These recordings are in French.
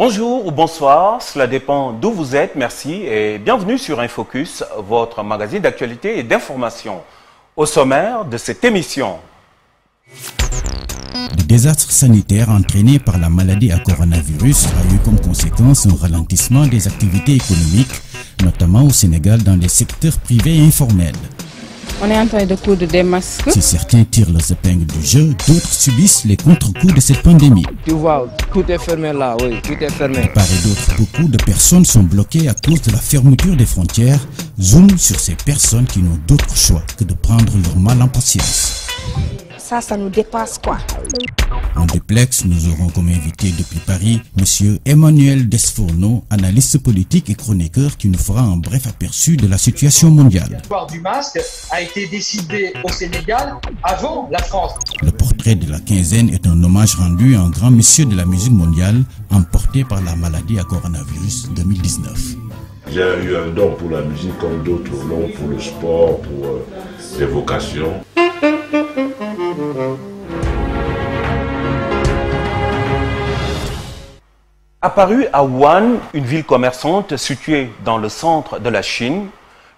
Bonjour ou bonsoir, cela dépend d'où vous êtes, merci et bienvenue sur Infocus, votre magazine d'actualité et d'information. Au sommaire de cette émission. Le désastre sanitaire entraîné par la maladie à coronavirus a eu comme conséquence un ralentissement des activités économiques, notamment au Sénégal dans les secteurs privés et informels. On est en train de coudre des masques. Si certains tirent leurs épingles du jeu, d'autres subissent les contre-coups de cette pandémie. Tu vois, tout est fermé là, oui, tout est fermé. Par et d'autre, beaucoup de personnes sont bloquées à cause de la fermeture des frontières. Zoom sur ces personnes qui n'ont d'autre choix que de prendre leur mal en patience. Ça nous dépasse quoi. En duplex, nous aurons comme invité depuis Paris M. Emmanuel Desfourneaux, analyste politique et chroniqueur qui nous fera un bref aperçu de la situation mondiale. L'histoire du masque a été décidée au Sénégal avant la France. Le portrait de la quinzaine est un hommage rendu à un grand monsieur de la musique mondiale emporté par la maladie à coronavirus 2019. J'ai eu un don pour la musique comme d'autres l'ont pour le sport, pour les vocations. Apparue à Wuhan, une ville commerçante située dans le centre de la Chine,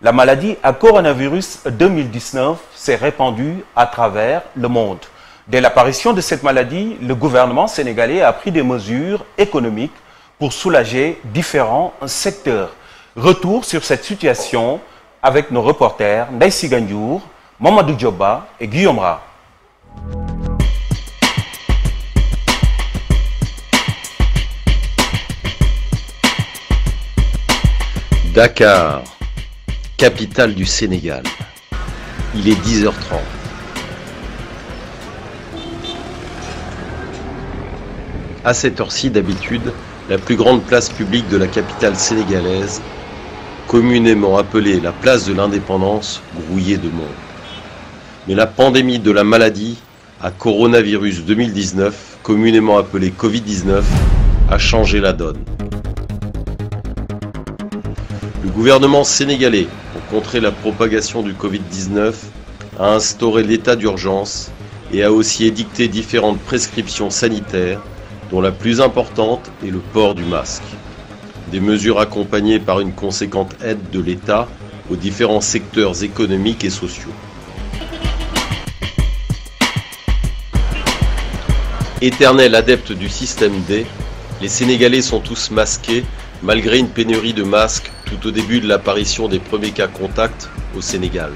la maladie à coronavirus 2019 s'est répandue à travers le monde. Dès l'apparition de cette maladie, le gouvernement sénégalais a pris des mesures économiques pour soulager différents secteurs. Retour sur cette situation avec nos reporters Ndaïsi Gandiour, Mamadou Dioba et Guillaume Ra. Dakar, capitale du Sénégal. Il est 10h30. À cette heure-ci, d'habitude, la plus grande place publique de la capitale sénégalaise, communément appelée la place de l'Indépendance, grouillait de monde. Mais la pandémie de la maladie à coronavirus 2019, communément appelée Covid-19, a changé la donne. Le gouvernement sénégalais, pour contrer la propagation du Covid-19, a instauré l'état d'urgence et a aussi édicté différentes prescriptions sanitaires, dont la plus importante est le port du masque. Des mesures accompagnées par une conséquente aide de l'État aux différents secteurs économiques et sociaux. Éternel adepte du système D, les Sénégalais sont tous masqués malgré une pénurie de masques tout au début de l'apparition des premiers cas contacts au Sénégal.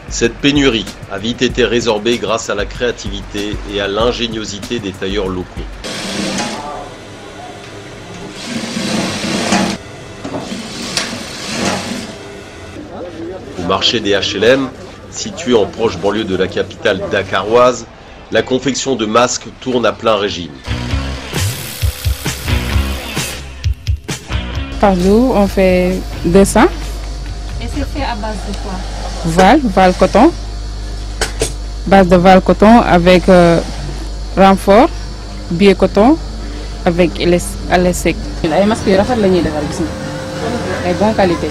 Cette pénurie a vite été résorbée grâce à la créativité et à l'ingéniosité des tailleurs locaux. Au marché des HLM, situé en proche banlieue de la capitale dakaroise, la confection de masques tourne à plein régime. Par jour, on fait 200. Et c'est fait à base de quoi? Val coton. Base de val coton avec renfort, biais coton avec lait sec. Les masques sont rafet lañuy défar gis nga. Ay bonne qualité.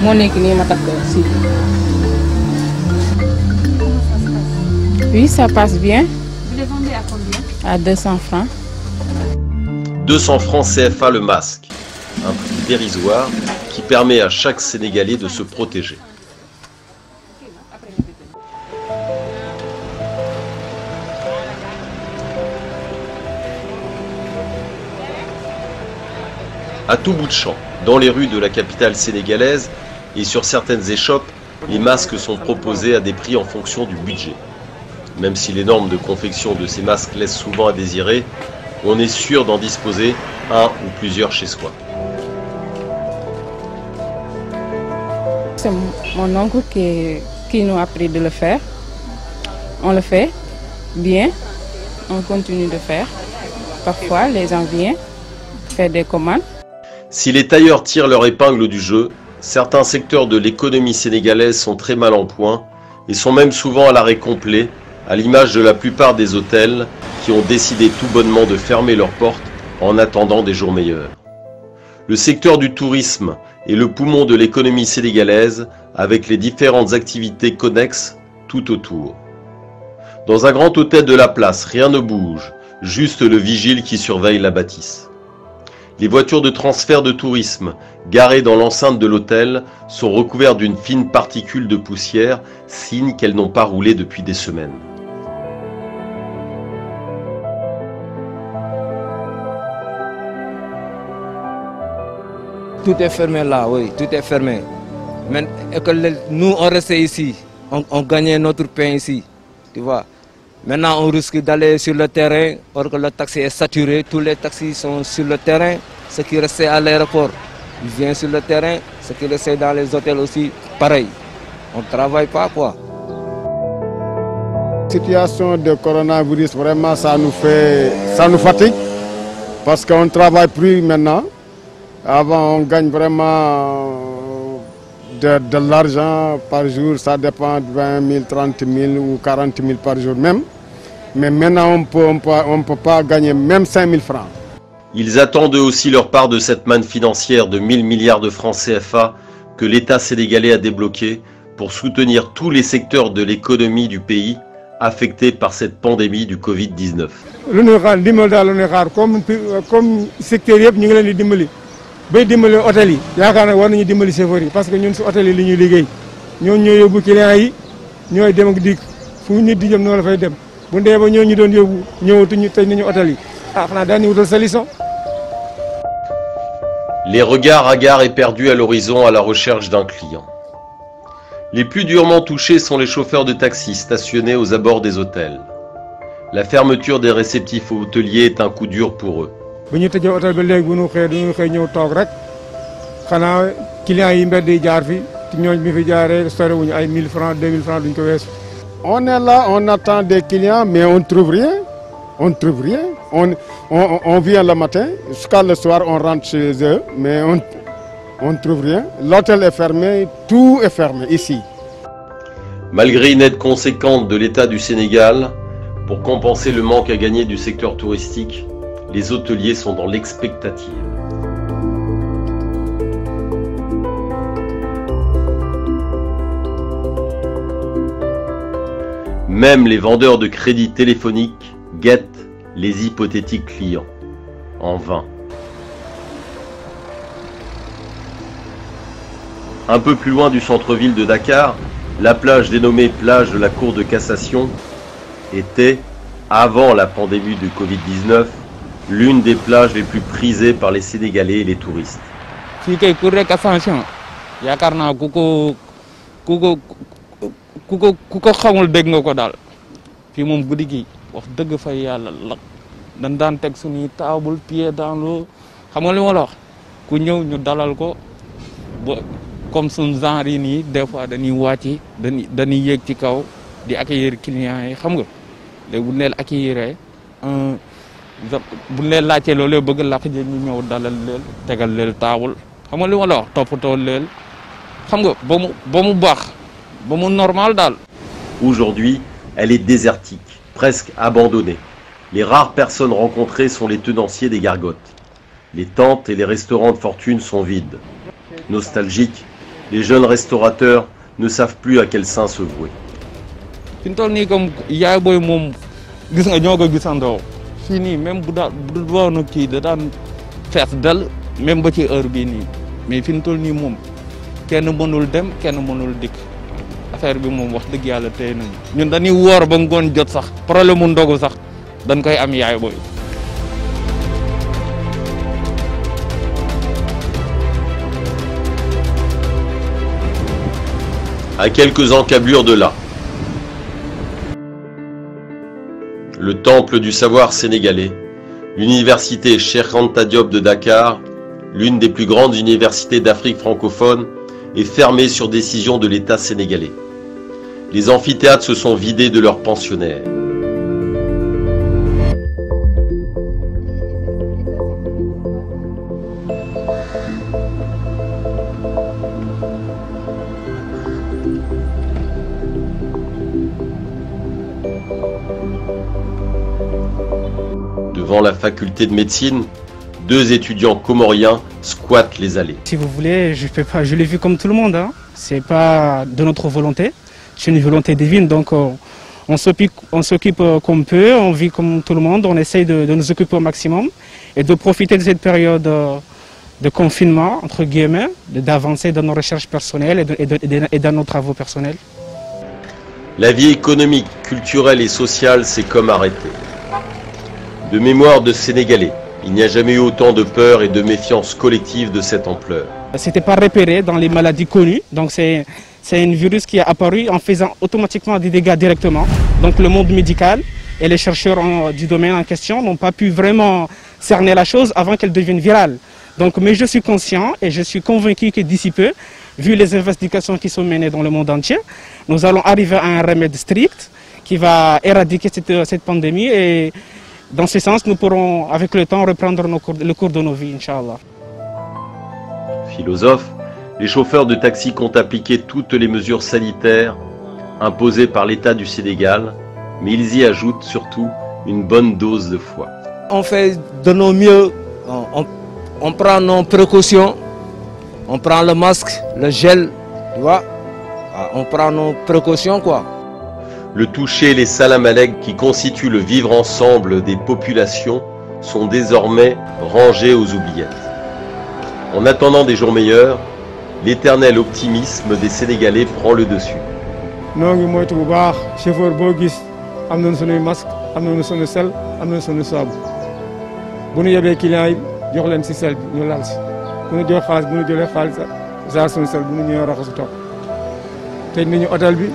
Mo nek ni ma tak ci. Oui, ça passe bien. Vous les vendez à combien? À 200 francs. 200 francs CFA le masque, un prix dérisoire qui permet à chaque Sénégalais de se protéger. À tout bout de champ, dans les rues de la capitale sénégalaise et sur certaines échoppes, les masques sont proposés à des prix en fonction du budget. Même si les normes de confection de ces masques laissent souvent à désirer, on est sûr d'en disposer un ou plusieurs chez soi. C'est mon oncle qui nous a appris de le faire. On le fait bien, on continue de faire. Parfois, les gens viennent faire des commandes. Si les tailleurs tirent leur épingle du jeu, certains secteurs de l'économie sénégalaise sont très mal en point et sont même souvent à l'arrêt complet, à l'image de la plupart des hôtels qui ont décidé tout bonnement de fermer leurs portes en attendant des jours meilleurs. Le secteur du tourisme est le poumon de l'économie sénégalaise avec les différentes activités connexes tout autour. Dans un grand hôtel de la place, rien ne bouge. juste le vigile qui surveille la bâtisse. Les voitures de transfert de tourisme, garées dans l'enceinte de l'hôtel, sont recouvertes d'une fine particule de poussière, signe qu'elles n'ont pas roulé depuis des semaines. Tout est fermé là, oui, tout est fermé. Mais nous, on restait ici, on gagnait notre pain ici, tu vois. Maintenant, on risque d'aller sur le terrain, or que le taxi est saturé, tous les taxis sont sur le terrain. Ce qui restait à l'aéroport, ils viennent sur le terrain. Ce qui restait dans les hôtels aussi, pareil. On ne travaille pas, quoi. La situation de coronavirus, vraiment, ça nous fatigue. Parce qu'on ne travaille plus maintenant. Avant, on gagne vraiment de l'argent par jour. Ça dépend de 20 000, 30 000 ou 40 000 par jour même. Mais maintenant, on ne peut pas gagner même 5 000 francs. Ils attendent eux aussi leur part de cette manne financière de 1000 milliards de francs CFA que l'État sénégalais a débloqué pour soutenir tous les secteurs de l'économie du pays affectés par cette pandémie du Covid-19. Comme secteur yëpp ñu ngi leen di dimbali bay dimbali hôtel yi yaakaar naa war nañu dimbali chauffeur yi parce que ñun si hôtel yi li ñuy liggéey ñoo ñooy yóbbu clients yi ñooy dem ak dikk fu nit di jëm noonu la fay dem bu ndee ba ñoo ñu doon yóbbu ñëwatuñu tëj nañu hôtel yi xanaa daañu wutal solution. Les regards hagards et perdus à l'horizon à la recherche d'un client. Les plus durement touchés sont les chauffeurs de taxi stationnés aux abords des hôtels. La fermeture des réceptifs hôteliers est un coup dur pour eux. bu ñu tëjee hôtel ba léegi bu ñu xëy ñëw toog rek xanaa clients yi mbedd yi jaar fi ñooñ bi fi jaaree sorewuñu ay 1000 francs 2000 francs duñ ko weesu. On est là, on attend des clients mais on ne trouve rien. On ne trouve rien. On vient le matin, jusqu'à le soir on rentre chez eux, mais on ne trouve rien. L'hôtel est fermé, tout est fermé ici. Malgré une aide conséquente de l'État du Sénégal, pour compenser le manque à gagner du secteur touristique, les hôteliers sont dans l'expectative. Même les vendeurs de crédits téléphoniques guettent les hypothétiques clients. En vain. Un peu plus loin du centre-ville de Dakar, la plage dénommée plage de la Cour de cassation était, avant la pandémie du Covid-19, l'une des plages les plus prisées par les Sénégalais et les touristes. fii kay Cour de cassation yaakaar naa ku ko xamul dégg nga ko daal fii moom guddi gi wax dëgg fa yàlla la dañ daan teg suñuy table pied dans l'eau xam nga li ma la wax ku ñëw ñu dalal ko ba comme suñ genre yi nii des fois dañuy wàcc dañuy yéeg ci kaw di accueillir clients yi xam nga léegi bu ñu leen accueillir bu ñu leen laajtee loolu bëgg làq ji ñu ñëw dalal leen tegal leen table xam nga li ma la wax toppatoo leen xam nga ba mu baax ba mu normal daal. Aujourd'hui, elle est désertique, presque abandonnée. Les rares personnes rencontrées sont les tenanciers des gargotes. Les tentes et les restaurants de fortune sont vides. Nostalgiques, les jeunes restaurateurs ne savent plus à quel saint se vouer. fi mu toll nii comme yaay booy moom gis nga ñoo ko gisandoo fii nii même bu doon kii da daan fees dal même ba ci heure bii nii mais fi mu toll nii moom kenn mënul dem kenn mënul dikk affaire bi moom wax dëgg yàlla tey nañu ñun dañuy woor ba ngoon jot sax problème mu ndogu sax dañ koy am yaay booy. À quelques encablures de là, le temple du savoir sénégalais, l'université Cheikh Anta Diop de Dakar, l'une des plus grandes universités d'Afrique francophone, est fermée sur décision de l'État sénégalais. Les amphithéâtres se sont vidés de leurs pensionnaires. Devant la faculté de médecine, 2 étudiants comoriens squattent les allées. Si vous voulez, je l'ai vu comme tout le monde. Hein. C'est pas de notre volonté, c'est une volonté divine. Donc On s'occupe comme peut, on vit comme tout le monde, on essaye de nous occuper au maximum et de profiter de cette période de confinement, entre guillemets, d'avancer dans nos recherches personnelles et dans nos travaux personnels. La vie économique, culturelle et sociale s'est comme arrêtée. De mémoire de Sénégalais, il n'y a jamais eu autant de peur et de méfiance collective de cette ampleur. C'était pas repéré dans les maladies connues, donc c'est un virus qui est apparu en faisant automatiquement des dégâts directement. Donc le monde médical et les chercheurs du domaine en question n'ont pas pu vraiment cerner la chose avant qu'elle devienne virale. Donc, mais je suis conscient et je suis convaincu que d'ici peu, vu les investigations qui sont menées dans le monde entier, nous allons arriver à un remède strict qui va éradiquer cette pandémie et dans ce sens, nous pourrons avec le temps reprendre le cours de nos vies, Inch'Allah. Philosophe, les chauffeurs de taxi comptent appliquer toutes les mesures sanitaires imposées par l'État du Sénégal, mais ils y ajoutent surtout une bonne dose de foi. On fait de nos mieux, on prend nos précautions, on prend le masque, le gel, tu vois, on prend nos précautions quoi. Le toucher et les salam alek qui constituent le vivre ensemble des populations sont désormais rangés aux oubliettes. En attendant des jours meilleurs, l'éternel optimisme des Sénégalais prend le dessus. Noo ngi moytu bu baax chauffeur boo gis am nañu sunuy masque am nañu sunu sel am nañu sunu saabu bu ñu yebee client yi jox leen si sel bi ñu laal si bu ñu jox xaalis bu ñu jëlee xaalis saa sunu sel bu ñu ñëwee raxasu toog tëj nañu hôtel bi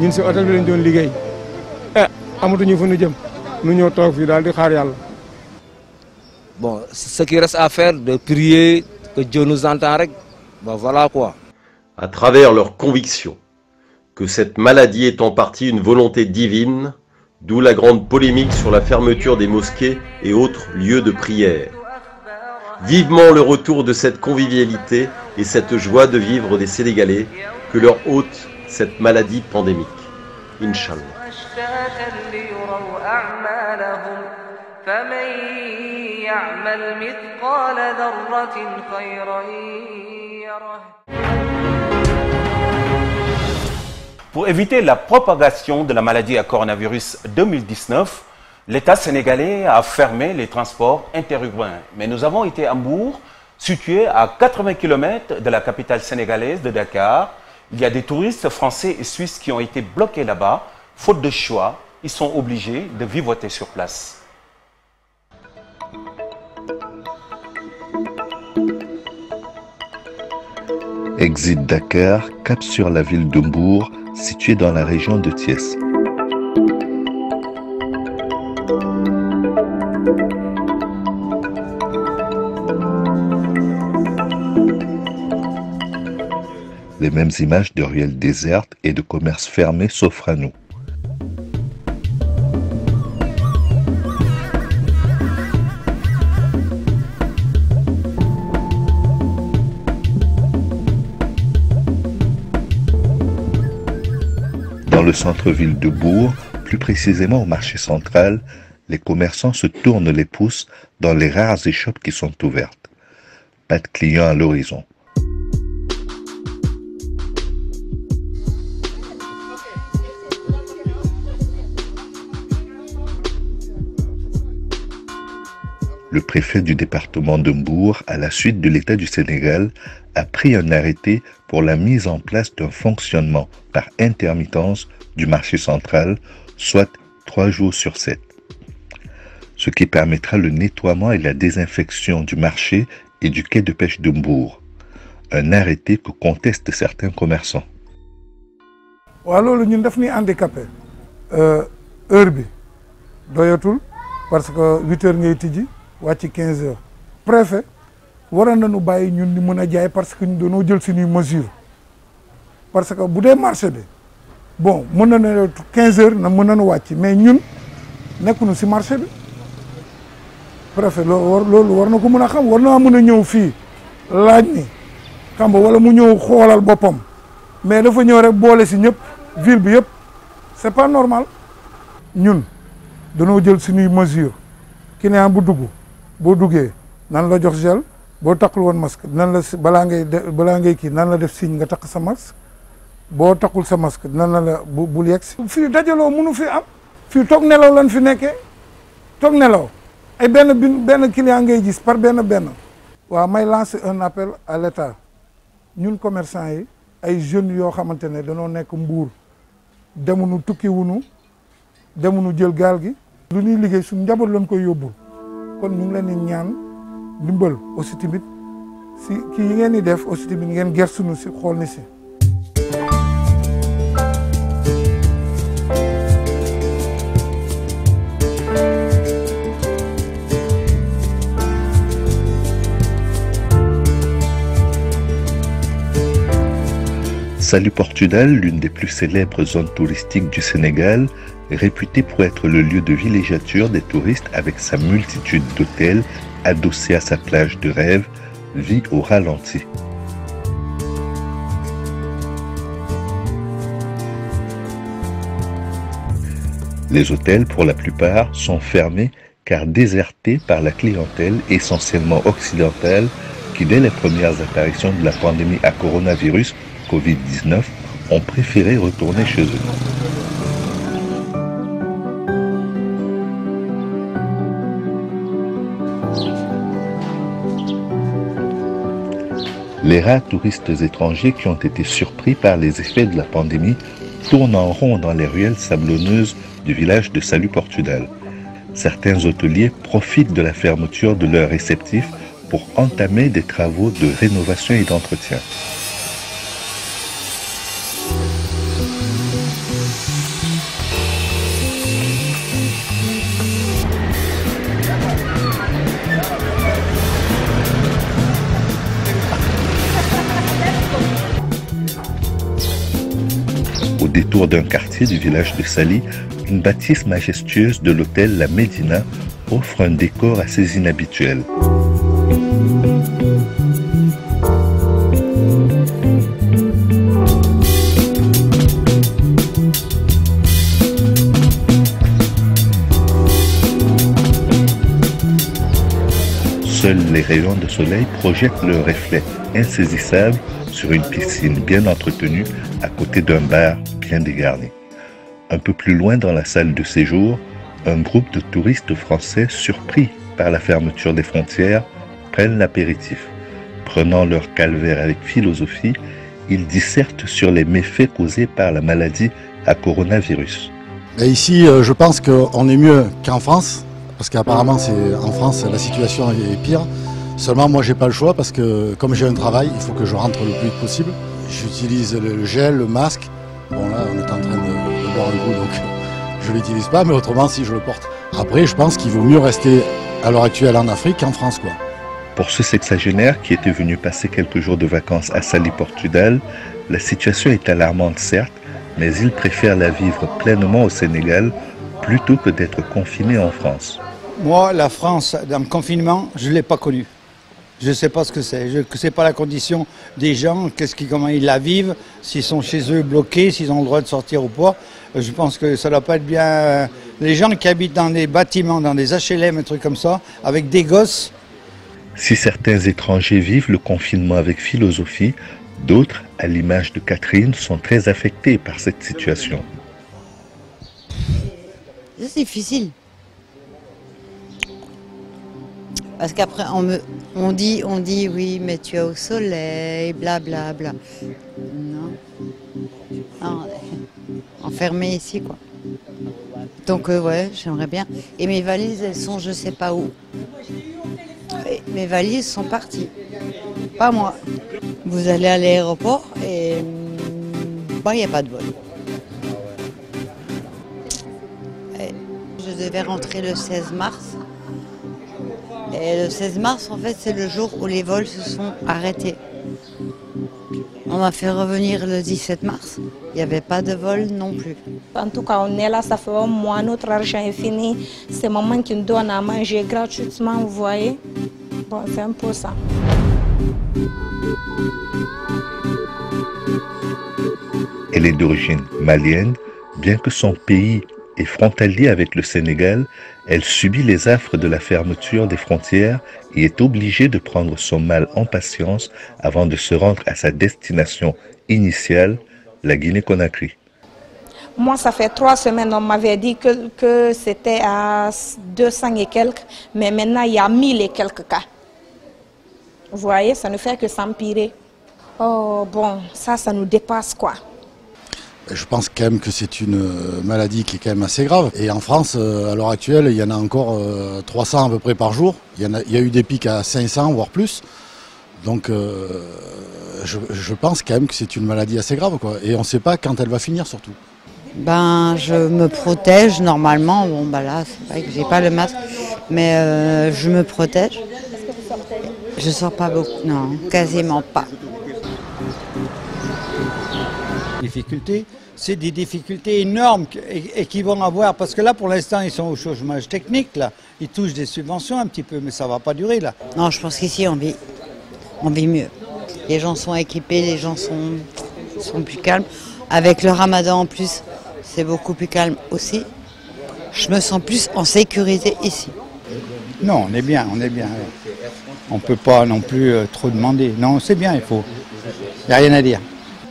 ñun si hôtel bi lañ doon liggéey amatuñu fu ñu jëm ñu ñëw toog fii daal di xaar yàlla. Bon, ce qui reste à faire, de prier que Dieu nous entend, ben voilà quoi. À travers leurs convictions, que cette maladie est en partie une volonté divine, d'où la grande polémique sur la fermeture des mosquées et autres lieux de prière. Vivement le retour de cette convivialité et cette joie de vivre des Sénégalais que leur ôte cette maladie pandémique. Inch'Allah. Pour éviter la propagation de la maladie à coronavirus 2019, l'État sénégalais a fermé les transports interurbains. Mais nous avons été à Mbour, situé à 80 km de la capitale sénégalaise de Dakar. Il y a des touristes français et suisses qui ont été bloqués là-bas. Faute de choix, ils sont obligés de vivoter sur place. Exit Dakar, cap sur la ville de Mbour, située dans la région de Thiès. Les mêmes images de ruelles désertes et de commerces fermés s'offrent à nous. Dans le centre-ville de Mbour, plus précisément au marché central, les commerçants se tournent les pouces dans les rares échoppes qui sont ouvertes. Pas de clients à l'horizon. Le préfet du département de Mbour, à la suite de l'État du Sénégal, a pris un arrêté pour la mise en place d'un fonctionnement par intermittence du marché central, soit 3 jours sur 7. Ce qui permettra le nettoiement et la désinfection du marché et du quai de pêche de Mbour. Un arrêté que contestent certains commerçants. waaw loolu ñun daf ñuy handicapé heure bi doyatul parce que 8 heures ngay tijji wàcc 15 heures. Préfet waroon nañu bàyyi ñun ñu mën a jaay parce que ñu dañoo jël suñuy mesure parce que bu dee marché bi bon mën na ne 15 heures na mën nañu wàcc mais ñun nekkuñu si marché bi préfet loolu war na ko mën a xam war naa mën a ñëw fii laaj ni xam nga wala mu ñëw xoolal boppam mais dafa ñëw rek boole si ñëpp ville bi yëpp c'est pas normal. ñun dañoo jël suñuy mesure client bu dugg boo duggee nan la jox gel boo takkul woon masque nan la balaa ngay kii nan la def signe nga takk sa masque boo takkul sa masque dina na la bul yegg si. fii dajaloo mënu fi am. fii toog nelaw lan fi nekkee toog nelaw ay benn client ngay gis par benn. waaw may lancer un appel à l'État ñun commerçants yi ay jeunes yoo xamante ne dañoo nekk Mbuur demuñu tukki wuñu demuñu jël gaal gi. lu ñuy liggéey suñu njaboot lañ koy yóbbul kon ñu ngi leen di ñaan ndimbal aussi tamit si kii yi ngeen di def aussi tamit ngeen gersuñu si xool ni si. Salut Portudal, l'une des plus célèbres zones touristiques du Sénégal, réputée pour être le lieu de villégiature des touristes avec sa multitude d'hôtels adossés à sa plage de rêve, vit au ralenti. Les hôtels, pour la plupart, sont fermés car désertés par la clientèle essentiellement occidentale qui, dès les premières apparitions de la pandémie à coronavirus, Covid-19, ont préféré retourner chez eux. Les rares touristes étrangers qui ont été surpris par les effets de la pandémie tournent en rond dans les ruelles sablonneuses du village de Salut Portudal. Certains hôteliers profitent de la fermeture de leurs réceptifs pour entamer des travaux de rénovation et d'entretien. Au détour d'un quartier du village de Saly, une bâtisse majestueuse de l'hôtel La Médina offre un décor assez inhabituel. Seuls les rayons de soleil projettent leurs reflets insaisissables sur une piscine bien entretenue à côté d'un bar bien dégarni. Un peu plus loin dans la salle de séjour, un groupe de touristes français surpris par la fermeture des frontières prennent l'apéritif. Prenant leur calvaire avec philosophie, ils dissertent sur les méfaits causés par la maladie à coronavirus. Et ici, je pense qu'on est mieux qu'en France, parce qu'apparemment en France la situation est pire. Seulement moi j'ai pas le choix parce que comme j'ai un travail, il faut que je rentre le plus vite possible. J'utilise le gel, le masque. Bon là on est en train de boire le coup donc je l'utilise pas, mais autrement si je le porte. Après je pense qu'il vaut mieux rester à l'heure actuelle en Afrique qu'en France quoi. Pour ce sexagénaire qui était venu passer quelques jours de vacances à Saly Portudal, la situation est alarmante certes, mais il préfère la vivre pleinement au Sénégal plutôt que d'être confiné en France. Moi la France dans le confinement, je ne l'ai pas connue. Je ne sais pas ce que c'est, je ne sais pas la condition des gens, comment ils la vivent, s'ils sont chez eux bloqués, s'ils ont le droit de sortir ou pas. Je pense que ça ne doit pas être bien. Les gens qui habitent dans des bâtiments, dans des HLM, un truc comme ça, avec des gosses. Si certains étrangers vivent le confinement avec philosophie, d'autres, à l'image de Catherine, sont très affectés par cette situation. C'est difficile. Parce qu'après, on dit oui, mais tu es au soleil, blablabla. Bla, bla. Non, enfermé ici, quoi. Donc, ouais, j'aimerais bien. Et mes valises, elles sont je sais pas où. Et mes valises sont parties. Pas moi. Vous allez à l'aéroport et il n'y a pas de vol. Et je devais rentrer le 16 mars. Et le 16 mars, en fait, c'est le jour où les vols se sont arrêtés. On m'a fait revenir le 17 mars. Il n'y avait pas de vol non plus. En tout cas, on est là, ça fait un mois, notre argent est fini. C'est maman qui nous donne à manger gratuitement, vous voyez. Bon, c'est un peu ça. Elle est d'origine malienne, bien que son pays est frontalier avec le Sénégal, elle subit les affres de la fermeture des frontières et est obligée de prendre son mal en patience avant de se rendre à sa destination initiale, la Guinée-Conakry. Moi, ça fait 3 semaines, on m'avait dit que c'était à 200 et quelques, mais maintenant, il y a 1000 et quelques cas. Vous voyez, ça ne fait que s'empirer. Oh, bon, ça nous dépasse, quoi. Je pense quand même que c'est une maladie qui est quand même assez grave. Et en France, à l'heure actuelle, il y en a encore 300 à peu près par jour. Il y a eu des pics à 500, voire plus. Donc, je pense quand même que c'est une maladie assez grave, quoi. Et on ne sait pas quand elle va finir, surtout. Ben, je me protège normalement. Bon, bah là, c'est vrai que j'ai pas le masque, mais je me protège. Est-ce que vous sortez? Je sors pas beaucoup, non, quasiment pas. Difficultés, c'est des difficultés énormes et qui vont avoir, parce que là, pour l'instant, ils sont au chômage technique, là. Ils touchent des subventions un petit peu, mais ça va pas durer, là. Non, je pense qu'ici, on vit mieux. Les gens sont équipés, les gens sont plus calmes. Avec le ramadan en plus, c'est beaucoup plus calme aussi. Je me sens plus en sécurité ici. Non, on est bien, on est bien. On ne peut pas non plus trop demander. Non, c'est bien, il n'y a rien à dire.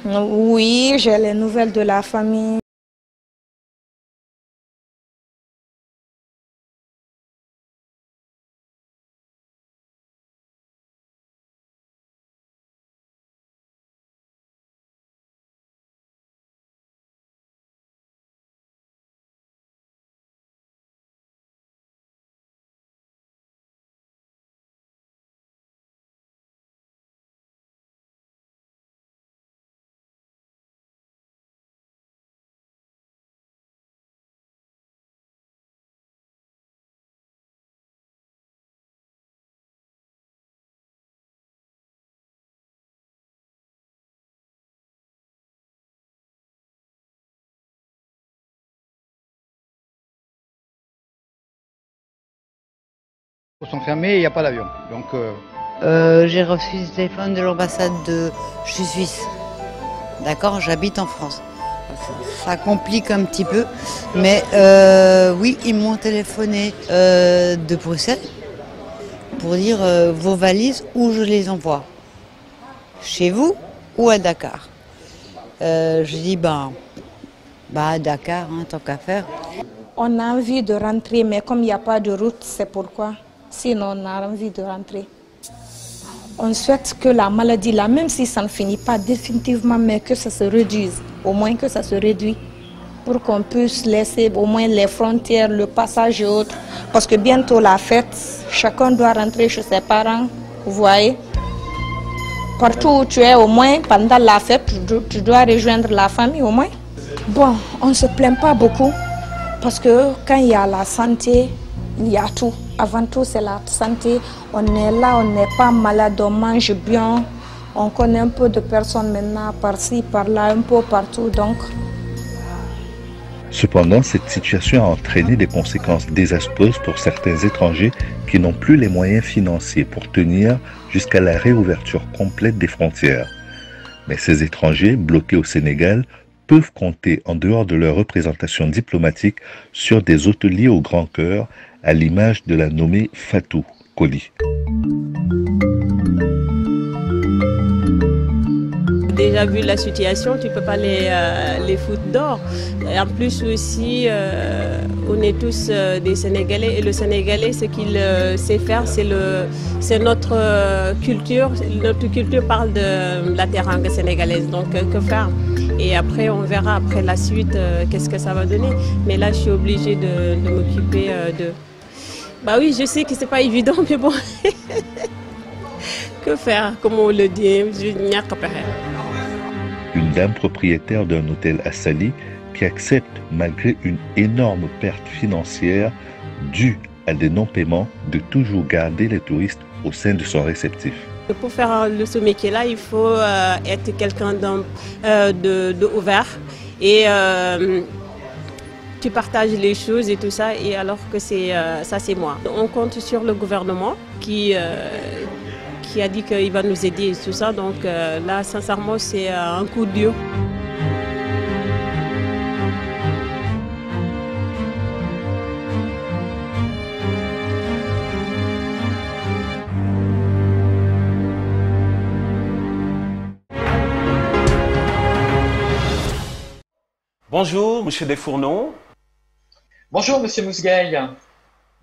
Oui, j'ai les nouvelles de la famille. Ils sont fermés, il n'y a pas d'avion. Donc, j'ai reçu ce téléphone de l'ambassade de... Je suis suisse. D'accord, j'habite en France. Ça complique un petit peu. Mais oui, ils m'ont téléphoné de Bruxelles pour dire vos valises, où je les envoie. Chez vous ou à Dakar. Je dis, à Dakar, hein, tant qu'à faire. On a envie de rentrer, mais comme il n'y a pas de route, c'est pourquoi. Sinon, on a envie de rentrer. On souhaite que la maladie, là, même si ça ne finit pas définitivement, mais que ça se réduise. Au moins que ça se réduise. Pour qu'on puisse laisser au moins les frontières, le passage et autres. Parce que bientôt la fête, chacun doit rentrer chez ses parents. Vous voyez? Partout où tu es, au moins, pendant la fête, tu dois rejoindre la famille au moins. Bon, on ne se plaint pas beaucoup. Parce que quand il y a la santé, il y a tout. Avant tout, c'est la santé. On est là, on n'est pas malade, on mange bien. On connaît un peu de personnes maintenant, par-ci, par-là, un peu partout. Donc. Cependant, cette situation a entraîné des conséquences désastreuses pour certains étrangers qui n'ont plus les moyens financiers pour tenir jusqu'à la réouverture complète des frontières. Mais ces étrangers, bloqués au Sénégal, peuvent compter, en dehors de leur représentation diplomatique, sur des hôteliers au grand cœur, à l'image de la nommée Fatou Koli. Déjà vu la situation, tu ne peux pas les foutre dehors. En plus aussi, on est tous des Sénégalais et le Sénégalais, ce qu'il sait faire, c'est notre culture. Notre culture parle de la teranga sénégalaise, donc que faire? Et après, on verra après la suite qu'est-ce que ça va donner. Mais là, je suis obligée de m'occuper de... Bah oui, je sais que c'est pas évident, mais bon, que faire? Comme on le dit, je n'y a qu'à faire. Une dame propriétaire d'un hôtel à Saly qui accepte, malgré une énorme perte financière due à des non-paiements, de toujours garder les touristes au sein de son réceptif. Pour faire ce métier-là, il faut être quelqu'un de ouvert et tu partages les choses et tout ça, et alors que ça c'est moi. On compte sur le gouvernement qui a dit qu'il va nous aider et tout ça, donc là sincèrement c'est un coup dur. Bonjour, Monsieur Desfourneaux. Bonjour, Monsieur Mousgueil.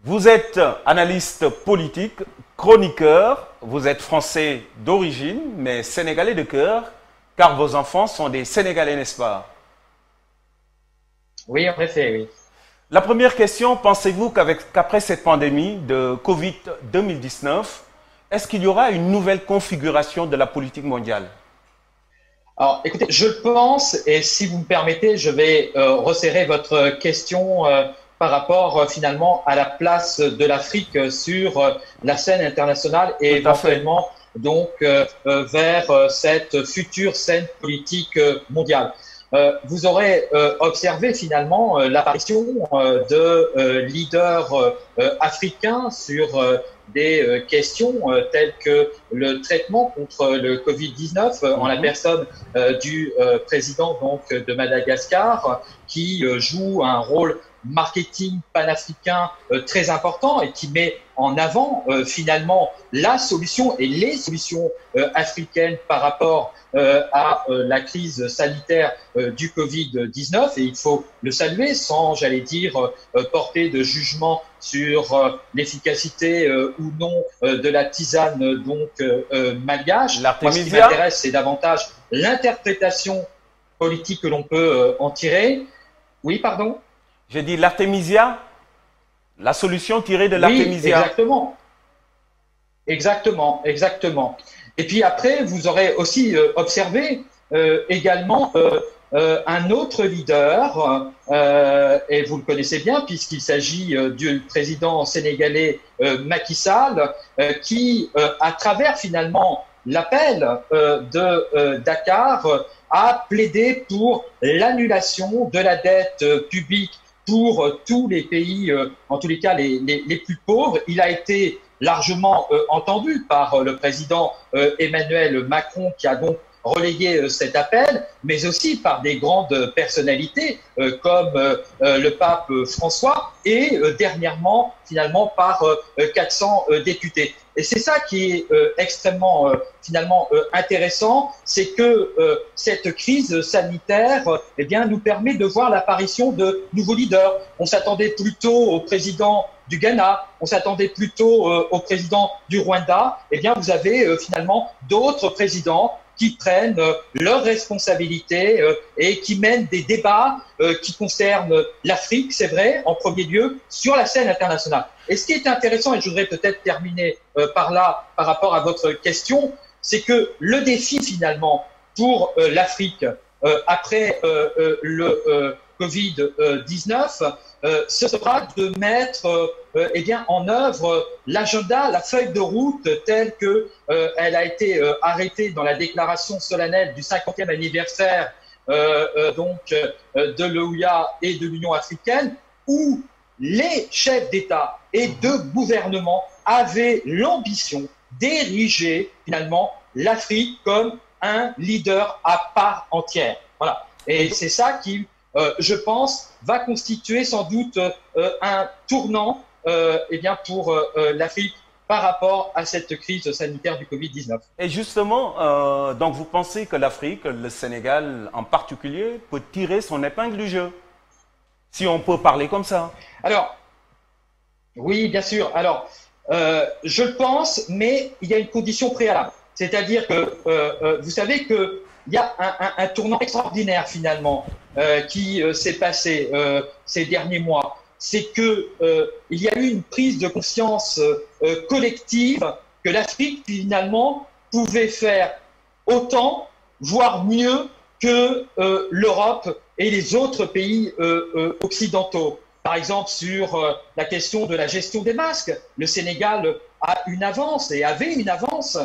Vous êtes analyste politique, chroniqueur. Vous êtes français d'origine, mais sénégalais de cœur, car vos enfants sont des Sénégalais, n'est-ce pas? Oui, en effet, oui. La première question, pensez-vous qu'après cette pandémie de Covid-2019, est-ce qu'il y aura une nouvelle configuration de la politique mondiale? Alors, écoutez, je pense, et si vous me permettez, je vais resserrer votre question par rapport finalement à la place de l'Afrique sur la scène internationale et éventuellement donc vers cette future scène politique mondiale. Vous aurez observé finalement l'apparition de leaders africains sur des questions telles que le traitement contre le Covid-19 en la personne du président donc de Madagascar qui joue un rôle marketing panafricain très important et qui met en avant finalement la solution et les solutions africaines par rapport à la crise sanitaire du Covid-19 et il faut le saluer sans, j'allais dire, porter de jugement sur l'efficacité ou non de la tisane donc malgache. Moi, ce qui m'intéresse, c'est davantage l'interprétation politique que l'on peut en tirer. Oui, pardon? J'ai dit l'artémisia, la solution tirée de l'artémisia. Oui, exactement. Exactement, exactement. Et puis après, vous aurez aussi observé également un autre leader, et vous le connaissez bien puisqu'il s'agit du président sénégalais Macky Sall, qui, à travers finalement l'appel de Dakar, a plaidé pour l'annulation de la dette publique pour tous les pays, en tous les cas les plus pauvres. Il a été largement entendu par le président Emmanuel Macron qui a donc relayé cet appel, mais aussi par des grandes personnalités comme le pape François et dernièrement finalement par 400 députés. Et c'est ça qui est extrêmement finalement intéressant, c'est que cette crise sanitaire eh bien, nous permet de voir l'apparition de nouveaux leaders. On s'attendait plutôt au président du Ghana, on s'attendait plutôt au président du Rwanda. Eh bien, vous avez finalement d'autres présidents qui prennent leurs responsabilités et qui mènent des débats qui concernent l'Afrique, c'est vrai, en premier lieu, sur la scène internationale. Et ce qui est intéressant, et je voudrais peut-être terminer par là, par rapport à votre question, c'est que le défi finalement pour l'Afrique après le Covid-19, ce sera de mettre eh bien, en œuvre l'agenda, la feuille de route telle que elle a été arrêtée dans la déclaration solennelle du 50e anniversaire donc de l'OUA et de l'Union africaine, où les chefs d'État et de gouvernement avaient l'ambition d'ériger finalement l'Afrique comme un leader à part entière. Voilà. Et c'est ça qui je pense, va constituer sans doute un tournant eh bien, pour l'Afrique par rapport à cette crise sanitaire du Covid-19. Et justement, donc vous pensez que l'Afrique, le Sénégal en particulier, peut tirer son épingle du jeu, si on peut parler comme ça? Alors, oui, bien sûr. Alors, je le pense, mais il y a une condition préalable. C'est-à-dire que vous savez que il y a un tournant extraordinaire finalement qui s'est passé ces derniers mois. C'est que il y a eu une prise de conscience collective que l'Afrique finalement pouvait faire autant, voire mieux que l'Europe et les autres pays occidentaux. Par exemple, sur la question de la gestion des masques, le Sénégal a une avance et avait une avance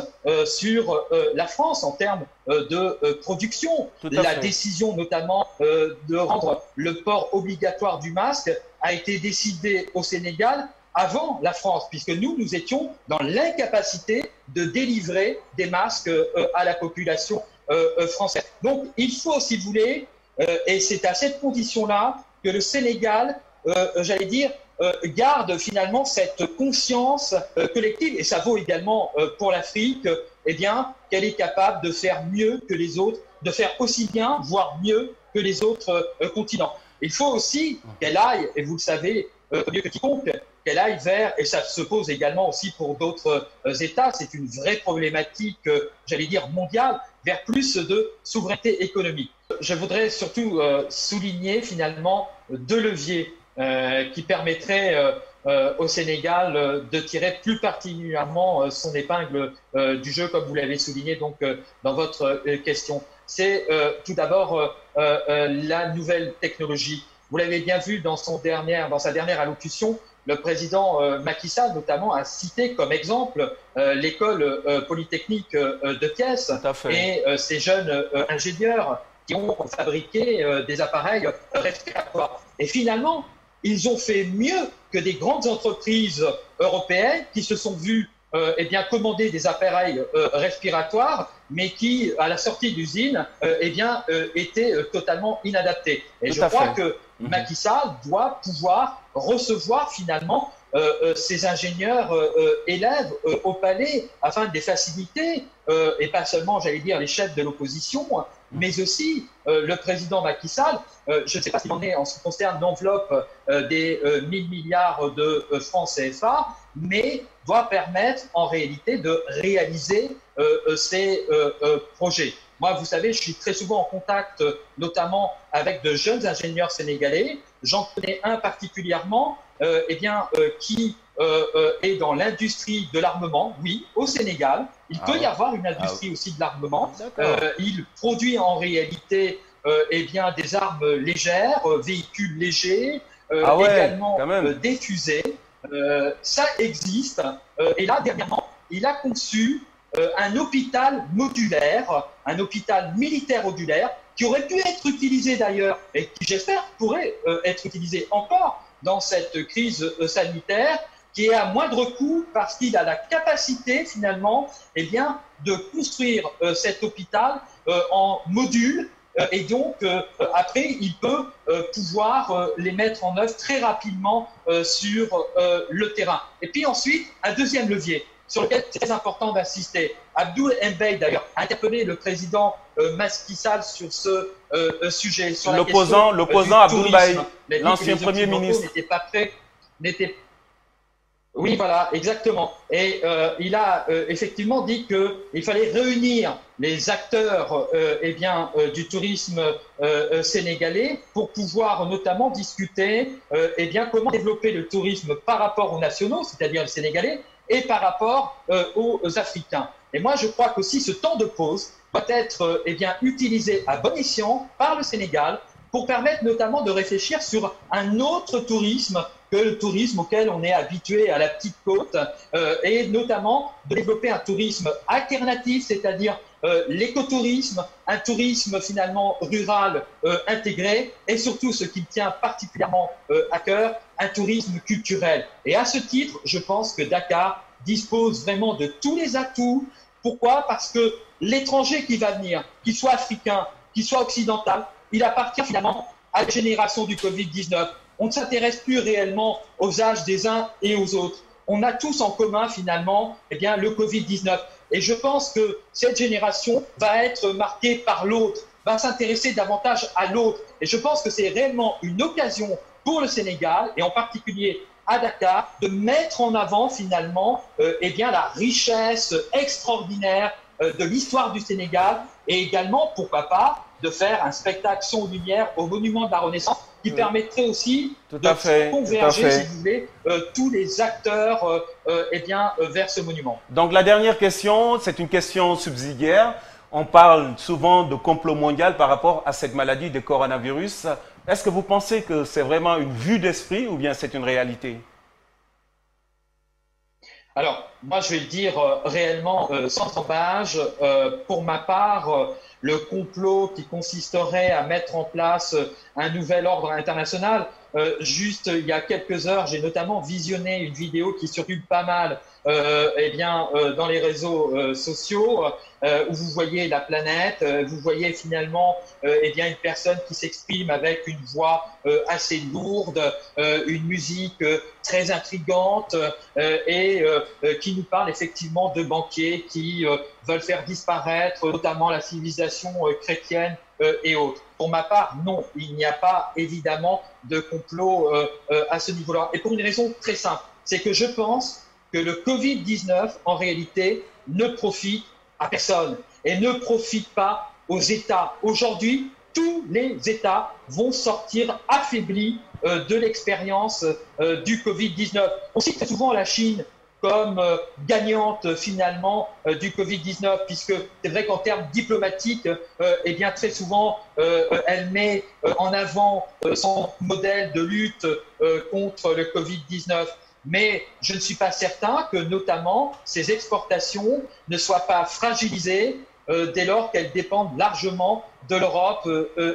sur la France en termes de production. La décision notamment de rendre le port obligatoire du masque a été décidée au Sénégal avant la France, puisque nous étions dans l'incapacité de délivrer des masques à la population française. Donc il faut, si vous voulez, et c'est à cette condition-là que le Sénégal j'allais dire, garde finalement cette conscience collective, et ça vaut également pour l'Afrique, eh bien, qu'elle est capable de faire mieux que les autres, de faire aussi bien, voire mieux que les autres continents. Il faut aussi qu'elle aille, et vous le savez mieux que quiconque, qu'elle aille vers, et ça se pose également aussi pour d'autres États, c'est une vraie problématique, j'allais dire mondiale, vers plus de souveraineté économique. Je voudrais surtout souligner finalement deux leviers qui permettraient au Sénégal de tirer plus particulièrement son épingle du jeu, comme vous l'avez souligné donc dans votre question. C'est tout d'abord la nouvelle technologie. Vous l'avez bien vu dans sa dernière allocution, le président Macky Sall notamment a cité comme exemple l'école polytechnique de Thiès et ces jeunes ingénieurs qui ont fabriqué des appareils respiratoires. Et finalement, ils ont fait mieux que des grandes entreprises européennes qui se sont vues commander des appareils respiratoires, mais qui, à la sortie d'usine, étaient totalement inadaptés. Et je crois que Macky Sall doit pouvoir recevoir finalement ces ingénieurs élèves au palais afin de les faciliter, et pas seulement, j'allais dire, les chefs de l'opposition, mais aussi le président Macky Sall. Je ne sais pas s'il en est en ce qui concerne l'enveloppe des 1000 milliards de francs CFA, mais doit permettre en réalité de réaliser ces projets. Moi, vous savez, je suis très souvent en contact, notamment avec de jeunes ingénieurs sénégalais. J'en connais un particulièrement qui est dans l'industrie de l'armement, oui, au Sénégal. Il peut y avoir une industrie aussi de l'armement. Il produit en réalité des armes légères, véhicules légers, également des fusées. Ça existe. Et là, dernièrement, il a conçu un hôpital modulaire, un hôpital militaire modulaire, qui aurait pu être utilisé d'ailleurs, et qui j'espère pourrait être utilisé encore dans cette crise sanitaire, qui est à moindre coût parce qu'il a la capacité finalement de construire cet hôpital en modules, et donc après il peut pouvoir les mettre en œuvre très rapidement sur le terrain. Et puis ensuite, un deuxième levier sur lequel c'est très important d'insister. Abdoul Mbaye, d'ailleurs, a interpellé le président Macky Sall sur ce sujet. L'opposant Abdoul Mbaye, l'ancien Premier ministre. N'était pas prêt, Oui, voilà, exactement. Et il a effectivement dit qu'il fallait réunir les acteurs du tourisme sénégalais pour pouvoir notamment discuter comment développer le tourisme par rapport aux nationaux, c'est-à-dire les Sénégalais, et par rapport aux Africains. Et moi, je crois qu'aussi ce temps de pause doit être utilisé à bon escient par le Sénégal pour permettre notamment de réfléchir sur un autre tourisme que le tourisme auquel on est habitué à la petite côte, et notamment de développer un tourisme alternatif, c'est-à-dire l'écotourisme, un tourisme finalement rural intégré, et surtout ce qui me tient particulièrement à cœur, un tourisme culturel. Et à ce titre, je pense que Dakar dispose vraiment de tous les atouts. Pourquoi? Parce que l'étranger qui va venir, qu'il soit africain, qu'il soit occidental, il appartient finalement à la génération du Covid-19. On ne s'intéresse plus réellement aux âges des uns et aux autres. On a tous en commun finalement le Covid-19. Et je pense que cette génération va être marquée par l'autre, va s'intéresser davantage à l'autre. Et je pense que c'est réellement une occasion pour le Sénégal, et en particulier à Dakar, de mettre en avant finalement la richesse extraordinaire de l'histoire du Sénégal, et également, pourquoi pas, de faire un spectacle son lumière au monument de la Renaissance qui permettrait aussi de converger, si vous voulez, tous les acteurs vers ce monument. Donc la dernière question, c'est une question subsidiaire. On parle souvent de complot mondial par rapport à cette maladie de coronavirus. Est-ce que vous pensez que c'est vraiment une vue d'esprit ou bien c'est une réalité? Alors, moi, je vais le dire réellement sans embâche. Pour ma part, le complot qui consisterait à mettre en place un nouvel ordre international, juste il y a quelques heures, j'ai notamment visionné une vidéo qui circule pas mal dans les réseaux sociaux, où vous voyez la planète, vous voyez finalement une personne qui s'exprime avec une voix assez lourde, une musique très intrigante, et qui nous parle effectivement de banquiers qui veulent faire disparaître notamment la civilisation chrétienne et autres. Pour ma part, non, il n'y a pas évidemment de complot à ce niveau-là. Et pour une raison très simple, c'est que je pense que le Covid-19, en réalité, ne profite à personne et ne profite pas aux États. Aujourd'hui, tous les États vont sortir affaiblis de l'expérience du Covid-19. On cite très souvent la Chine comme gagnante finalement du Covid-19, puisque c'est vrai qu'en termes diplomatiques, eh bien très souvent, elle met en avant son modèle de lutte contre le Covid-19. Mais je ne suis pas certain que notamment ces exportations ne soient pas fragilisées dès lors qu'elles dépendent largement de l'Europe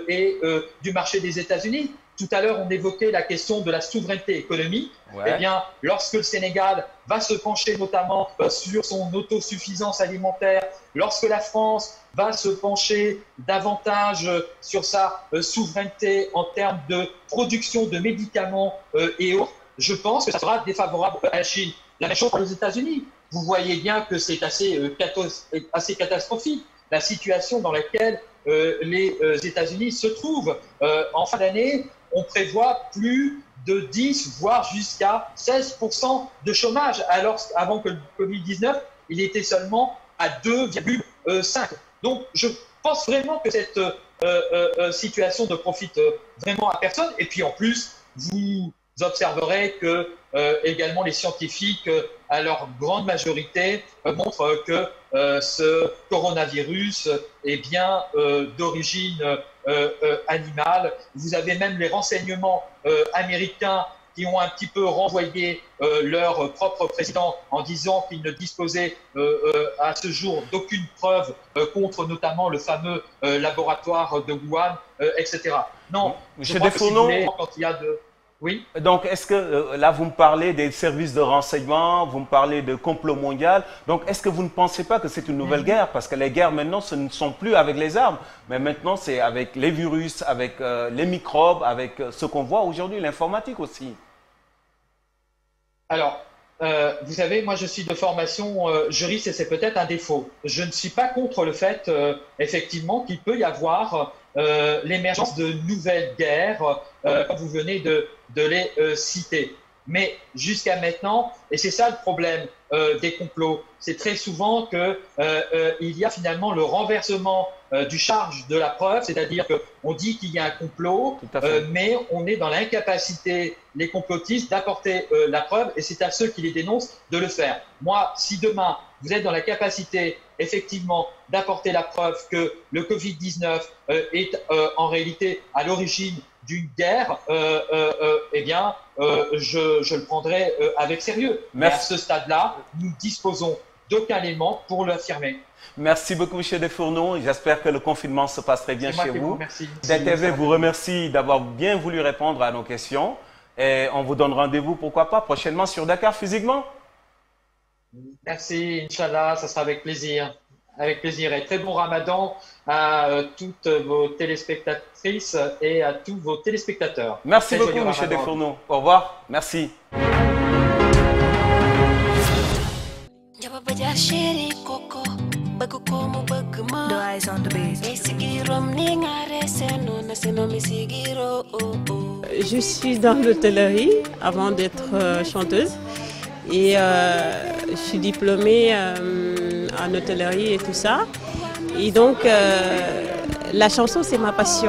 et du marché des États-Unis. Tout à l'heure, on évoquait la question de la souveraineté économique. Ouais. Eh bien, lorsque le Sénégal va se pencher notamment sur son autosuffisance alimentaire, lorsque la France va se pencher davantage sur sa souveraineté en termes de production de médicaments et autres, je pense que ça sera défavorable à la Chine. La même chose pour les États-Unis. Vous voyez bien que c'est assez catastrophique, la situation dans laquelle les États-Unis se trouvent. En fin d'année, on prévoit plus de 10, voire jusqu'à 16% de chômage, alors qu'avant que le Covid-19, il était seulement à 2,5. Donc, je pense vraiment que cette situation ne profite vraiment à personne. Et puis, en plus, vous observerez que également les scientifiques, à leur grande majorité, montrent que ce coronavirus est bien d'origine animale. Vous avez même les renseignements américains qui ont un petit peu renvoyé leur propre président en disant qu'ils ne disposaient à ce jour d'aucune preuve contre notamment le fameux laboratoire de Wuhan, etc. Non, je crois que si vous voulez, quand il y a de... Oui. Donc, est-ce que, là, vous me parlez des services de renseignement, vous me parlez de complot mondial. Donc, est-ce que vous ne pensez pas que c'est une nouvelle guerre? Parce que les guerres, maintenant, ce ne sont plus avec les armes, mais maintenant, c'est avec les virus, avec les microbes, avec ce qu'on voit aujourd'hui, l'informatique aussi. Alors, vous savez, moi, je suis de formation juriste et c'est peut-être un défaut. Je ne suis pas contre le fait, effectivement, qu'il peut y avoir l'émergence de nouvelles guerres, comme vous venez de les citer. Mais jusqu'à maintenant, et c'est ça le problème des complots, c'est très souvent qu'il y a finalement le renversement du charge de la preuve, c'est-à-dire qu'on dit qu'il y a un complot, mais on est dans l'incapacité, les complotistes, d'apporter la preuve, et c'est à ceux qui les dénoncent de le faire. Moi, si demain, vous êtes dans la capacité, effectivement, d'apporter la preuve que le Covid-19 est en réalité à l'origine d'une guerre, eh bien, je le prendrai avec sérieux. Mais à ce stade-là, nous disposons d'aucun élément pour l'affirmer. Merci beaucoup, M. Desfourneaux. J'espère que le confinement se passe très bien chez vous. DTV vous remercie d'avoir bien voulu répondre à nos questions. Et on vous donne rendez-vous, pourquoi pas, prochainement sur Dakar physiquement. Merci, Inch'Allah, ça sera avec plaisir. Avec plaisir. Et très bon Ramadan à toutes vos téléspectatrices et à tous vos téléspectateurs. Merci beaucoup, M. Desfourneaux. Au revoir. Merci. Je suis dans l'hôtellerie avant d'être chanteuse. Et je suis diplômée en hôtellerie et tout ça. Et donc, la chanson, c'est ma passion.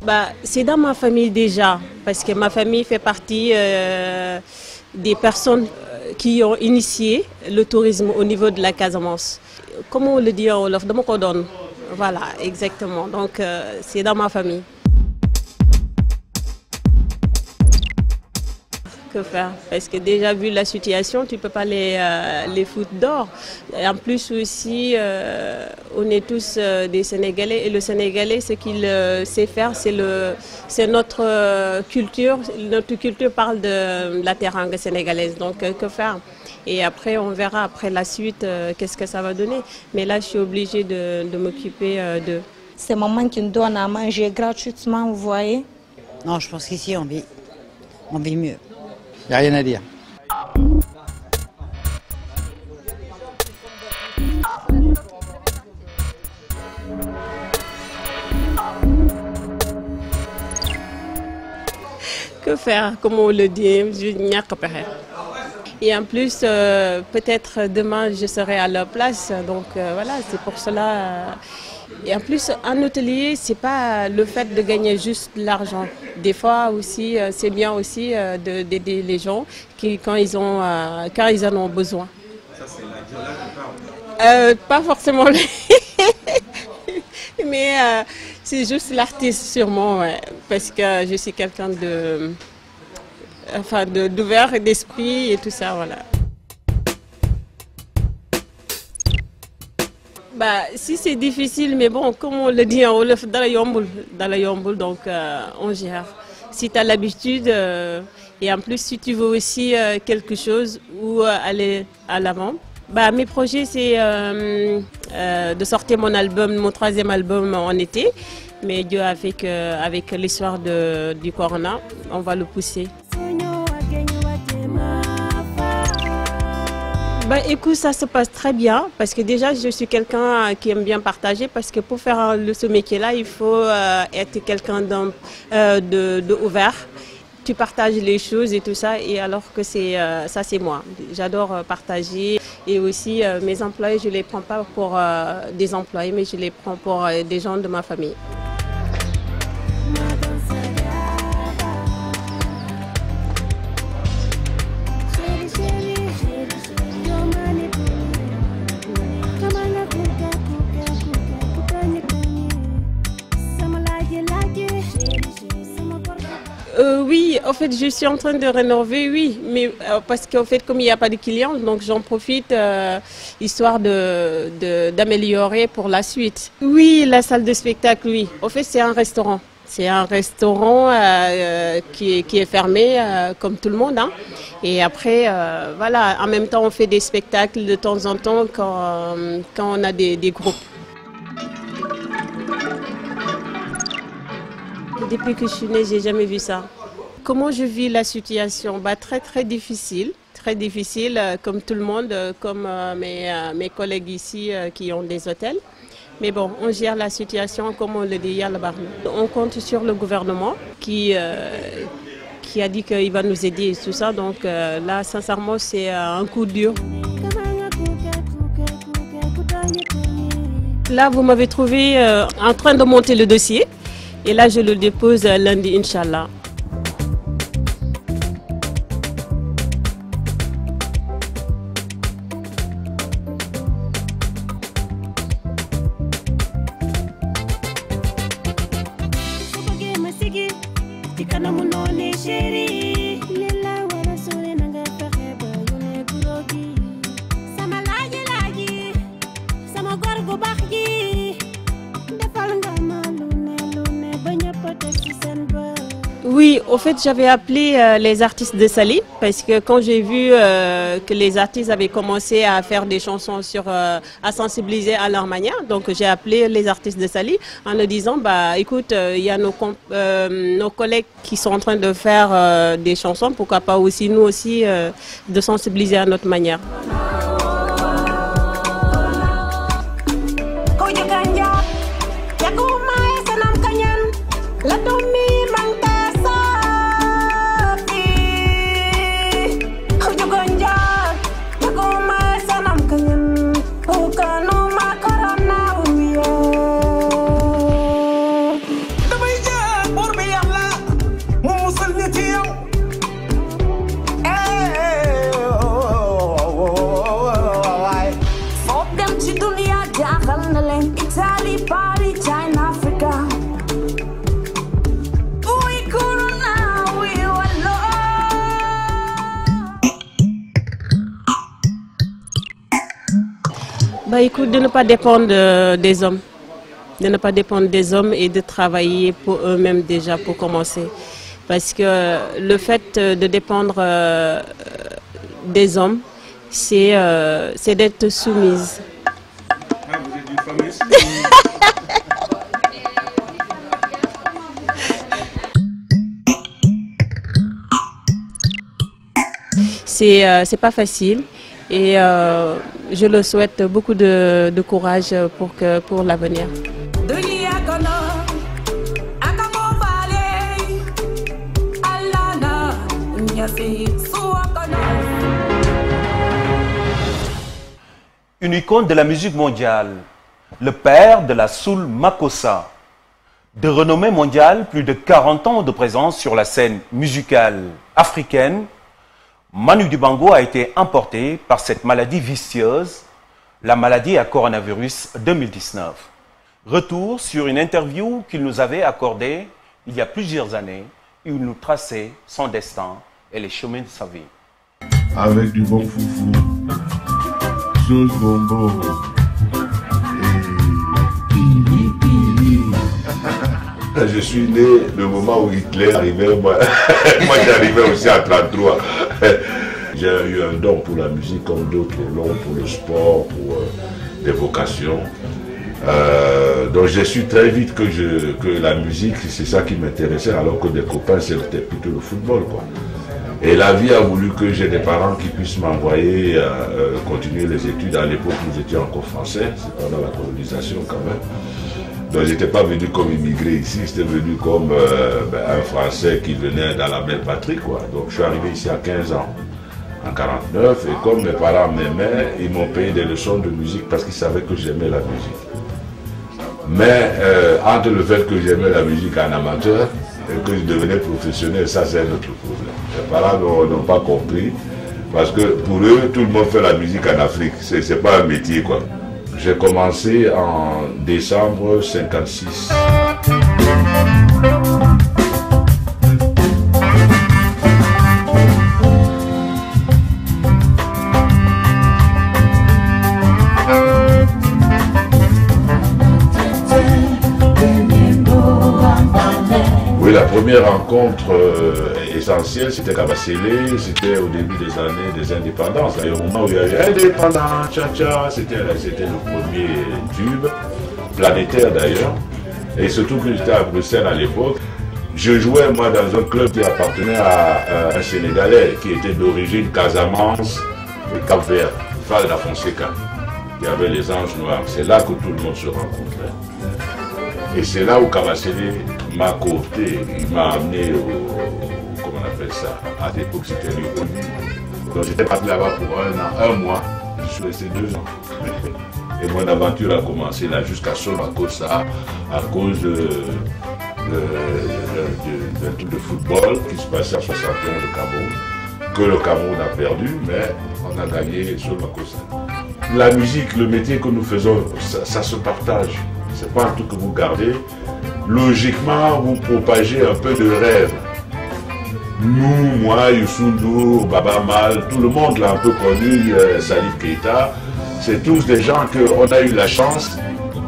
Bah, c'est dans ma famille déjà, parce que ma famille fait partie des personnes qui ont initié le tourisme au niveau de la Casamance. Comment on le dit en Wolof? Dama ko donne. Voilà, exactement. Donc, c'est dans ma famille. Que faire? Parce que déjà, vu la situation, tu ne peux pas les foutre dehors. Et en plus aussi, on est tous des Sénégalais. Et le Sénégalais, ce qu'il sait faire, c'est notre culture. Notre culture parle de la teranga sénégalaise. Donc, que faire? Et après, on verra après la suite qu'est-ce que ça va donner. Mais là, je suis obligée de m'occuper d'eux. C'est maman qui nous donne à manger gratuitement, vous voyez. Non, je pense qu'ici, on vit mieux. Il n'y a rien à dire. Que faire, comme on le dit, et en plus, peut-être demain, je serai à leur place. Donc voilà, c'est pour cela. Et en plus, un hôtelier, c'est pas le fait de gagner juste l'argent. Des fois aussi, c'est bien aussi d'aider les gens quand ils en ont besoin. Ça, c'est la pas forcément. Mais c'est juste l'artiste sûrement, ouais, parce que je suis quelqu'un d'ouvert d'esprit et tout ça, voilà. Bah, si c'est difficile, mais bon, comme on le dit en Wolof, dans la yombul, donc on gère. Si tu as l'habitude, et en plus si tu veux aussi quelque chose ou aller à l'avant. Bah, mes projets, c'est de sortir mon 3e album en été. Mais Dieu, avec l'histoire du corona, on va le pousser. Bah, écoute, ça se passe très bien parce que déjà, je suis quelqu'un qui aime bien partager parce que pour faire ce métier-là, il faut être quelqu'un d'ouvert. Tu partages les choses et tout ça, et alors que ça c'est moi. J'adore partager et aussi mes employés, je ne les prends pas pour des employés, mais je les prends pour des gens de ma famille. Oui, en fait, je suis en train de rénover, oui, mais parce qu'en fait, comme il n'y a pas de clients, donc j'en profite histoire d'améliorer pour la suite. Oui, la salle de spectacle, oui. En fait, c'est un restaurant. C'est un restaurant qui est fermé comme tout le monde. Hein. Et après, voilà, en même temps, on fait des spectacles de temps en temps quand on a des groupes. Depuis que je suis née, j'ai jamais vu ça. Comment je vis la situation? Bah, très très difficile, comme tout le monde, comme mes collègues ici qui ont des hôtels. Mais bon, on gère la situation comme on le dit à la barre. On compte sur le gouvernement qui a dit qu'il va nous aider et tout ça. Donc là, sincèrement, c'est un coup dur. Là, vous m'avez trouvé en train de monter le dossier. Et là, je le dépose lundi, Inch'Allah. Oui, au fait, j'avais appelé les artistes de Saly parce que quand j'ai vu que les artistes avaient commencé à faire des chansons à sensibiliser à leur manière, donc j'ai appelé les artistes de Saly en leur disant, bah, écoute, il y a nos collègues qui sont en train de faire des chansons, pourquoi pas aussi nous aussi de sensibiliser à notre manière. Bah, écoute, de ne pas dépendre des hommes. De ne pas dépendre des hommes et de travailler pour eux-mêmes déjà pour commencer. Parce que le fait de dépendre des hommes, c'est d'être soumise. Ah, vous êtes une femme c'est pas facile. Et je le souhaite beaucoup de courage pour l'avenir. Une icône de la musique mondiale, le père de la soul Makossa. De renommée mondiale, plus de 40 ans de présence sur la scène musicale africaine, Manu Dibango a été emporté par cette maladie vicieuse, la maladie à coronavirus 2019. Retour sur une interview qu'il nous avait accordée il y a plusieurs années, où il nous traçait son destin et les chemins de sa vie. Avec du bon foufou, sauce bonbon et je suis né le moment où Hitler arrivait, moi j'arrivais aussi à 33. J'ai eu un don pour la musique comme d'autres l'ont, pour le sport, pour des vocations. Donc j'ai su très vite que la musique, c'est ça qui m'intéressait, alors que des copains, c'était plutôt le football, quoi. Et la vie a voulu que j'ai des parents qui puissent m'envoyer continuer les études. À l'époque, nous étions encore français, c'est pendant la colonisation quand même. Donc je n'étais pas venu comme immigré ici, j'étais venu comme un Français qui venait dans la même patrie, quoi. Donc je suis arrivé ici à 15 ans, en 49, et comme mes parents m'aimaient, ils m'ont payé des leçons de musique parce qu'ils savaient que j'aimais la musique. Mais entre le fait que j'aimais la musique en amateur et que je devenais professionnel, ça c'est un autre problème. Mes parents n'ont pas compris, parce que pour eux, tout le monde fait la musique en Afrique, c'est pas un métier, quoi. J'ai commencé en décembre 56. Oui, la première rencontre essentielle, c'était Kabasele, c'était au début des années des indépendances. Au moment où il y avait indépendance, tcha-tcha, c'était le premier tube, planétaire d'ailleurs. Et surtout que j'étais à Bruxelles à l'époque. Je jouais moi dans un club qui appartenait à un Sénégalais qui était d'origine Casamance et Cap-Vert, Fall da Fonseca, qui avait les Anges Noirs. C'est là que tout le monde se rencontrait. Et c'est là où Kabasele m'a coopté, il m'a amené au, comment on appelle ça, à l'époque c'était l'Uruguay. Donc j'étais parti là-bas pour un mois, je suis resté 2 ans. Et mon aventure a commencé là jusqu'à Makossa, à cause d'un truc de football qui se passait en 71 au Cameroun, que le Cameroun a perdu, mais on a gagné Makossa. La musique, le métier que nous faisons, ça se partage. C'est pas un truc que vous gardez. Logiquement, vous propagez un peu de rêve. Nous, moi, Youssou N'Dour, Baba Mal, tout le monde l'a un peu connu, Salif Keita, c'est tous des gens qu'on a eu la chance,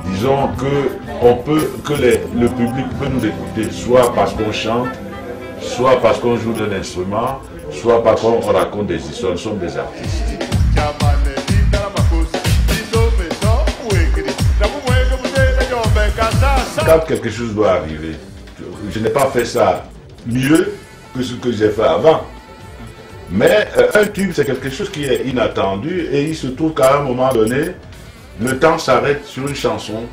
disons, que le public peut nous écouter, soit parce qu'on chante, soit parce qu'on joue d'un instrument, soit parce qu'on raconte des histoires, nous sommes des artistes. Quand quelque chose doit arriver, je n'ai pas fait ça mieux que ce que j'ai fait avant. Mais un tube, c'est quelque chose qui est inattendu et il se trouve qu'à un moment donné, le temps s'arrête sur une chanson,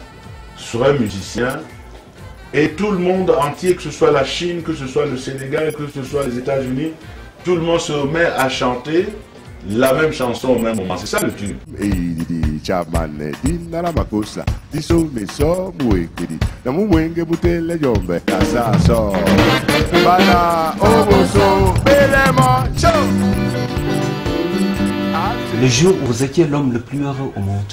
sur un musicien et tout le monde entier, que ce soit la Chine, que ce soit le Sénégal, que ce soit les États-Unis, tout le monde se met à chanter la même chanson au même moment. C'est ça le tube. Le jour où vous étiez l'homme le plus heureux au monde?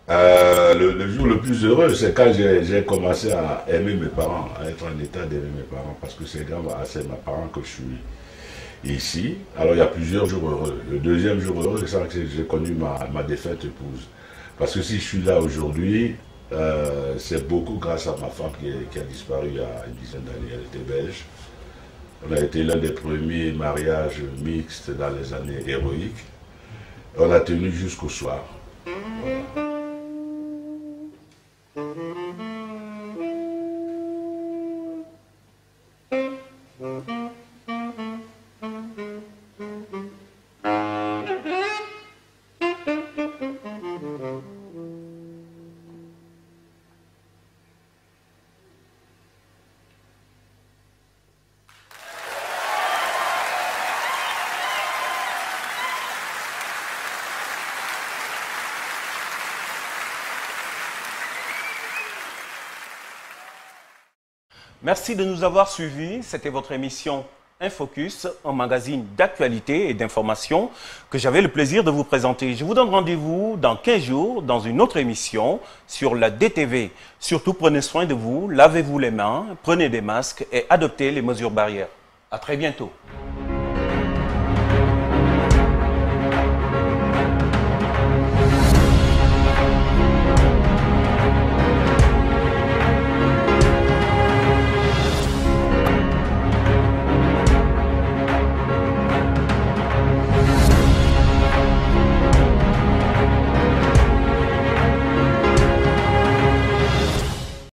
Le jour le plus heureux, c'est quand j'ai commencé à aimer mes parents, à être en état d'aimer mes parents, parce que c'est grâce à mes parents que je suis ici. Alors il y a plusieurs jours heureux. Le deuxième jour heureux, c'est ça que j'ai connu ma défunte épouse. Parce que si je suis là aujourd'hui, c'est beaucoup grâce à ma femme qui a disparu il y a une dizaine d'années. Elle était belge. On a été l'un des premiers mariages mixtes dans les années héroïques. On a tenu jusqu'au soir. Voilà. Merci de nous avoir suivis. C'était votre émission Infocus, un magazine d'actualité et d'information que j'avais le plaisir de vous présenter. Je vous donne rendez-vous dans 15 jours dans une autre émission sur la DTV. Surtout, prenez soin de vous, lavez-vous les mains, prenez des masques et adoptez les mesures barrières. À très bientôt.